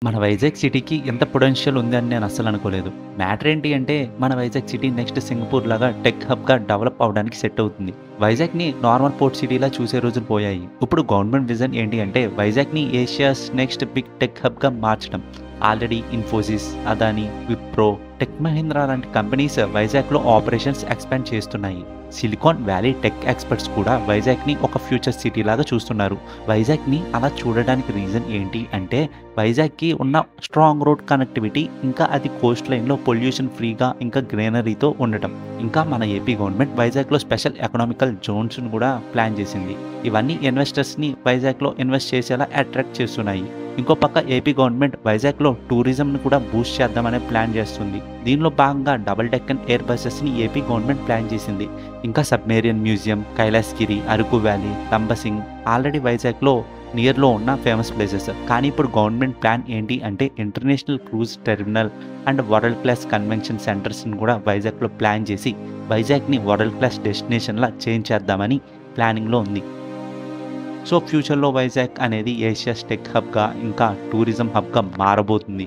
మన వైజాగ్ సిటీకి ఎంత పొటెన్షియల్ ఉందని నేను అస్సలు అనుకోలేదు. మ్యాటర్ ఏంటి అంటే మన వైజాగ్ సిటీ నెక్స్ట్ సింగపూర్ లాగా టెక్ హబ్‌గా డెవలప్ అవ్వడానికి సెట్ అవుతుంది. వైజాగ్‌ని నార్మల్ పోర్ట్ సిటీలా చూసే రోజులు పోయాయి. ఇప్పుడు గవర్నమెంట్ విజన్ ఏంటి అంటే వైజాగ్‌ని ఏషియాస్ నెక్స్ట్ బిగ్ టెక్ హబ్‌గా మార్చడం. ఆల్రెడీ ఇన్ఫోసిస్, అదానీ, విప్రో, టెక్ మహీంద్రా లాంటి కంపెనీస్ వైజాగ్‌లో ఆపరేషన్స్ ఎక్స్‌పాండ్ చేస్తున్నాయి. సిలికాన్ వ్యాలీ టెక్ ఎక్స్‌పర్ట్స్ కూడా వైజాగ్‌ని ఒక ఫ్యూచర్ సిటీ లాగా చూస్తున్నారు. వైజాగ్‌ని అలా చూడడానికి రీజన్ ఏంటి అంటే వైజాగ్‌కి ఉన్న స్ట్రాంగ్ రోడ్ కనెక్టివిటీ, ఇంకా అది కోస్ట్ లైన్‌లో పొల్యూషన్ ఫ్రీగా ఇంకా గ్రీనరీతో ఉండటం. ఇంకా మన ఏపీ గవర్నమెంట్ వైజాగ్‌లో స్పెషల్ ఎకనామికల్ జోన్స్‌ను కూడా ప్లాన్ చేసింది. ఇవన్నీ ఇన్వెస్టర్స్‌ని వైజాగ్‌లో ఇన్వెస్ట్ చేసేలా అట్రాక్ట్ చేస్తున్నాయి. ఇంకో పక్క ఏపీ గవర్నమెంట్ వైజాగ్‌లో టూరిజంను కూడా బూస్ట్ చేద్దామనే ప్లాన్ చేస్తుంది. దీనిలో భాగంగా డబుల్ డెక్కన్ ఎయిర్ బసెస్‌ని ఏపీ గవర్నమెంట్ ప్లాన్ చేసింది. ఇంకా submarine museum, Kailasagiri, Araku valley, Lambasingi already వైజాగ్‌లో నియర్‌లో ఉన్న ఫేమస్ ప్లేసెస్. కానీ ఇప్పుడు గవర్నమెంట్ ప్లాన్ ఏంటి అంటే international cruise terminal and world class convention సెంటర్స్‌ని కూడా వైజాగ్‌లో ప్లాన్ చేసి వైజాగ్‌ని వరల్డ్ క్లాస్ డెస్టినేషన్‌లా చేంజ్ చేద్దామని ప్లానింగ్‌లో ఉంది. సో ఫ్యూచర్‌లో వైజాగ్ అనేది ఏషియాస్ టెక్ హబ్‌గా ఇంకా టూరిజం హబ్‌గా మారబోతుంది.